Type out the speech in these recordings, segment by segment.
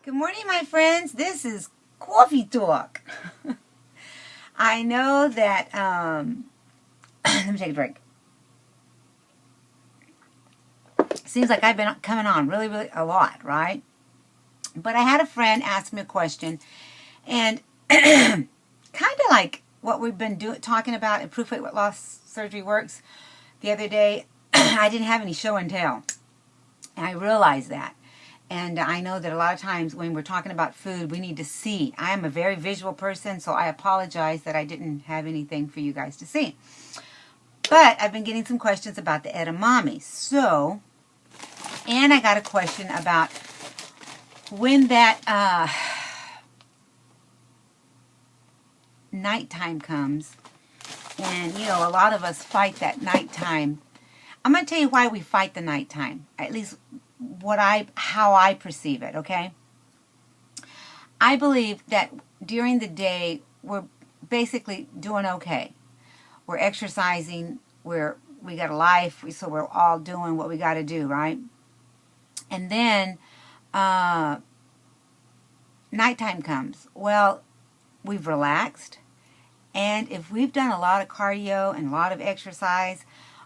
Good morning, my friends. This is Coffee Talk. I know that, let me take a drink. Seems like I've been coming on really a lot, right? But I had a friend ask me a question, and kind of like what we've been talking about in Proof Weight Loss Surgery Works the other day. I didn't have any show and tell, and I realized that. And I know that a lot of times when we're talking about food, we need to see. I am a very visual person, so I apologize that I didn't have anything for you guys to see. But I've been getting some questions about the edamame. So, and I got a question about when that nighttime comes. And, you know, a lot of us fight that nighttime. I'm going to tell you why we fight the nighttime, at least how I perceive it, okay? I believe that during the day, we're basically doing okay. We're exercising, we got a life, so we're all doing what we got to do, right? And then nighttime comes. Well, we've relaxed, and if we've done a lot of cardio and a lot of exercise,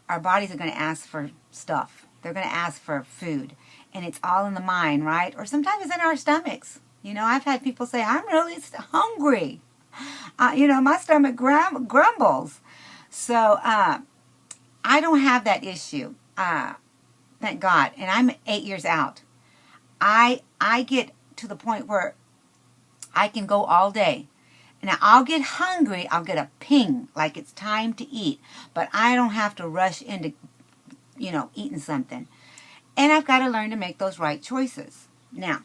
our bodies are going to ask for stuff. They're going to ask for food. And it's all in the mind, right? Or sometimes it's in our stomachs. You know, I've had people say, I'm really hungry. You know, my stomach grumbles. So, I don't have that issue. Thank God. And I'm 8 years out. I get to the point where I can go all day. Now, I'll get hungry. I'll get a ping, like it's time to eat. But I don't have to rush into, you know, eating something. And I've got to learn to make those right choices. Now,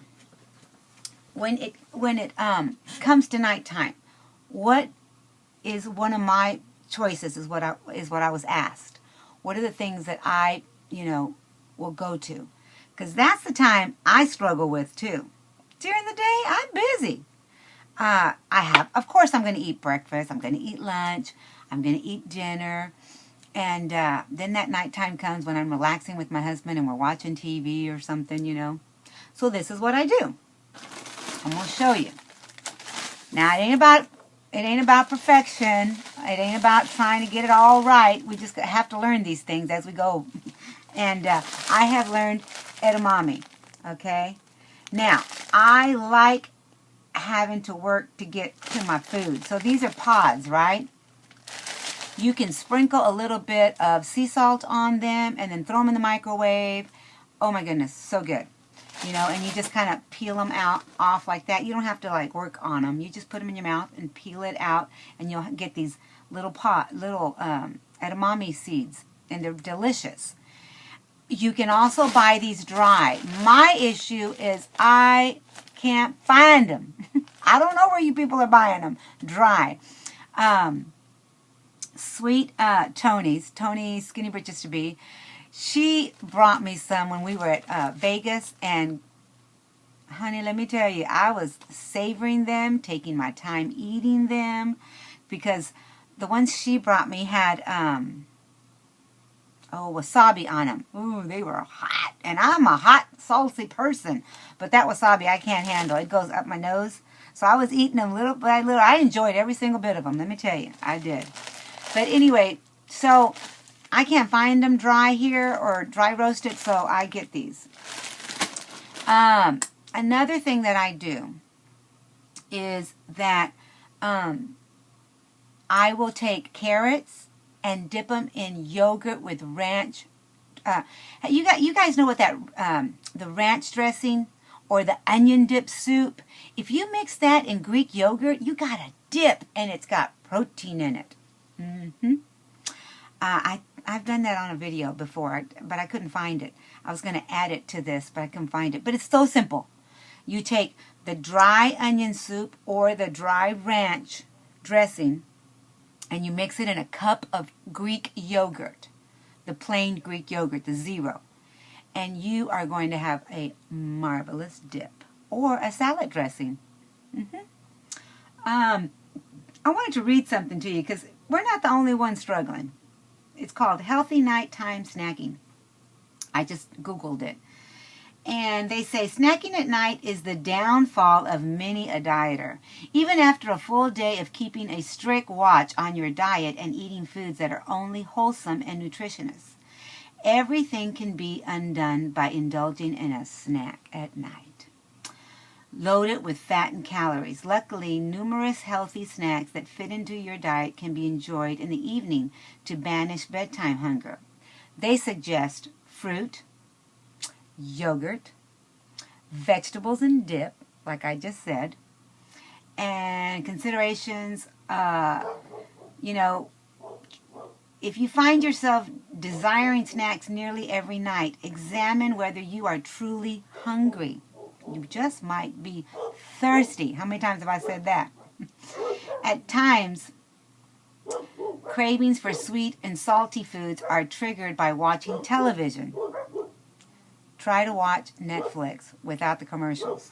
when it comes to nighttime, what is one of my choices is what I was asked. What are the things that I, you know, will go to? Because that's the time I struggle with too. During the day, I'm busy. Of course, I'm going to eat breakfast. I'm going to eat lunch. I'm going to eat dinner. And then that nighttime comes when I'm relaxing with my husband and we're watching TV or something, you know. So this is what I do. I'm going to show you. Now, it ain't about perfection. It ain't about trying to get it all right. We just have to learn these things as we go. And I have learned edamame, okay? Now, I like having to work to get to my food. So these are pods, right? You can sprinkle a little bit of sea salt on them and then throw them in the microwave. Oh my goodness, so good. You know, and you just kind of peel them off like that. You don't have to like work on them. You just put them in your mouth and peel it out, and you'll get these little edamame seeds, and they're delicious. You can also buy these dry. My issue is I can't find them. I don't know where you people are buying them dry. Sweet Tony Skinny Britches to be, she brought me some when we were at Vegas, and honey, let me tell you, I was savoring them, taking my time eating them, because the ones she brought me had wasabi on them. Ooh, they were hot, and I'm a hot, salty person, but that wasabi I can't handle. It goes up my nose. So I was eating them little by little. I enjoyed every single bit of them, let me tell you. I did. But anyway, so I can't find them dry here or dry roasted, so I get these. Another thing that I do is that I will take carrots and dip them in yogurt with ranch. You guys know what that the ranch dressing or the onion dip soup? If you mix that in Greek yogurt, you got a dip, and it's got protein in it. I've done that on a video before, but I couldn't find it. I was going to add it to this, but I couldn't find it. But it's so simple. You take the dry onion soup or the dry ranch dressing, and you mix it in a cup of Greek yogurt, the plain Greek yogurt, the zero. And you are going to have a marvelous dip or a salad dressing. I wanted to read something to you because we're not the only ones struggling. It's called Healthy Nighttime Snacking. I just Googled it. And they say snacking at night is the downfall of many a dieter. Even after a full day of keeping a strict watch on your diet and eating foods that are only wholesome and nutritious, everything can be undone by indulging in a snack at night, loaded with fat and calories. Luckily, numerous healthy snacks that fit into your diet can be enjoyed in the evening to banish bedtime hunger. They suggest fruit, yogurt, vegetables and dip, like I just said, and considerations, if you find yourself desiring snacks nearly every night, examine whether you are truly hungry. You just might be thirsty. How many times have I said that? At times, cravings for sweet and salty foods are triggered by watching television. Try to watch Netflix without the commercials.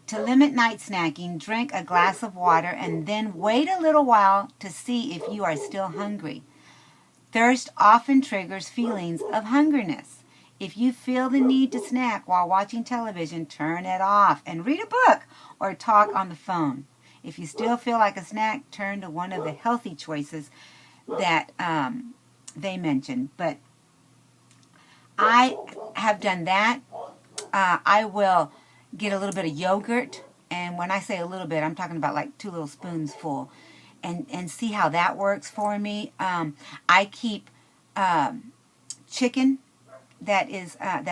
To limit night snacking, drink a glass of water and then wait a little while to see if you are still hungry. Thirst often triggers feelings of hungriness. If you feel the need to snack while watching television, turn it off and read a book or talk on the phone. If you still feel like a snack, turn to one of the healthy choices that they mentioned. But I have done that. I will get a little bit of yogurt, and when I say a little bit, I'm talking about like 2 little spoons full, and see how that works for me. I keep chicken that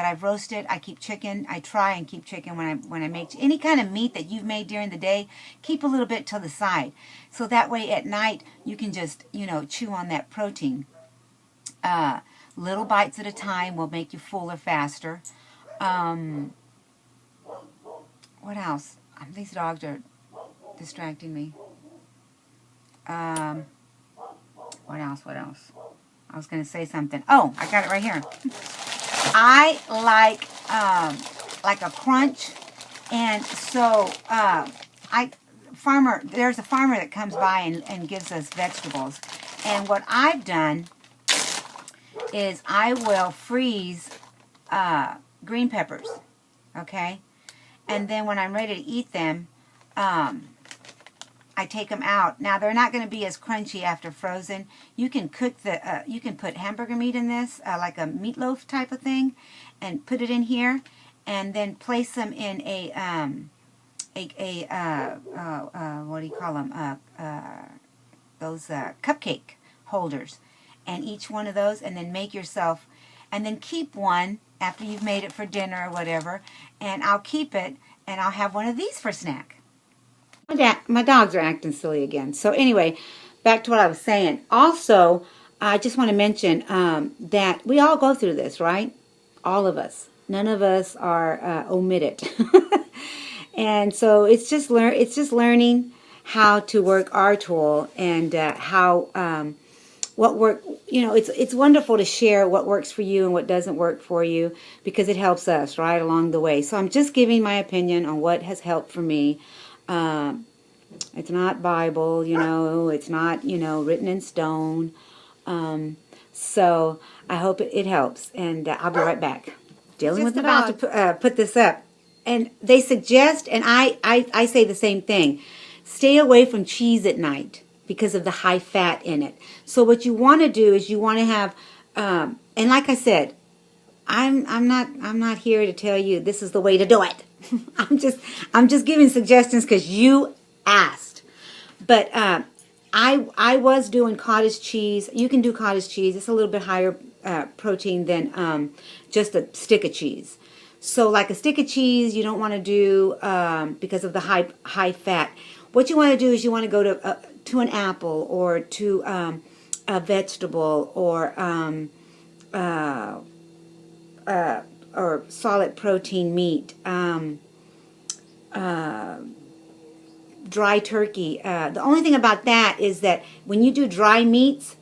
I've roasted. I keep chicken. I try and keep chicken when I make any kind of meat that you've made during the day. Keep a little bit to the side, so that way at night you can just chew on that protein. Little bites at a time will make you fuller faster. What else? These dogs are distracting me. What else? I was going to say something. Oh, I got it right here. I like a crunch, and so there's a farmer that comes by and gives us vegetables, and what I've done is I will freeze green peppers, okay, and then when I'm ready to eat them, I take them out. Now they're not going to be as crunchy after frozen. You can cook you can put hamburger meat in this, like a meatloaf type of thing, and put it in here, and then place them in a what do you call them? Those cupcake holders, and each one of those, and then make yourself, and then keep one after you've made it for dinner or whatever, and I'll keep it, and I'll have one of these for snack. My dogs are acting silly again. So anyway, back to what I was saying. Also, I just want to mention that we all go through this, right? All of us. None of us are omitted. And so it's just learning how to work our tool, and what work. It's wonderful to share what works for you and what doesn't work for you, because it helps us right along the way. So I'm just giving my opinion on what has helped for me. It's not Bible, it's not, written in stone. So I hope it helps, and I'll be right back. Dealing with the dog. To put this up. And they suggest, and I say the same thing, stay away from cheese at night because of the high fat in it. So what you want to do is you want to have, and like I said, I'm not here to tell you this is the way to do it. I'm just giving suggestions because you asked. But I was doing cottage cheese. You can do cottage cheese. It's a little bit higher protein than just a stick of cheese. So like a stick of cheese, you don't want to do because of the high fat. What you want to do is you want to go to an apple, or to a vegetable, or solid protein meat, dry turkey. The only thing about that is that when you do dry meats,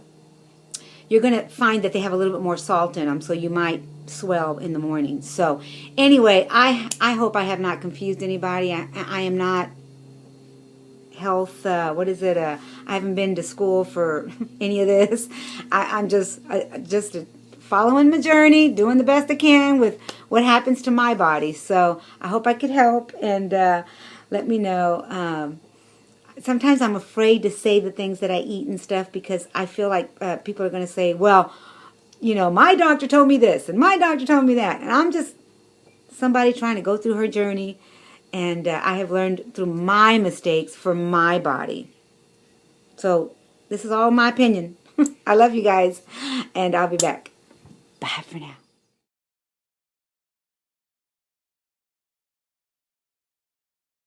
you're going to find that they have a little bit more salt in them, so you might swell in the morning. So anyway, I hope I have not confused anybody. I am not health, what is it? I haven't been to school for any of this. I'm just following my journey, doing the best I can with what happens to my body. So I hope I could help, and let me know. Sometimes I'm afraid to say the things that I eat and stuff because I feel like people are going to say, well, you know, my doctor told me this and my doctor told me that. And I'm just somebody trying to go through her journey. And I have learned through my mistakes for my body. So this is all my opinion. I love you guys. And I'll be back. Bye for now.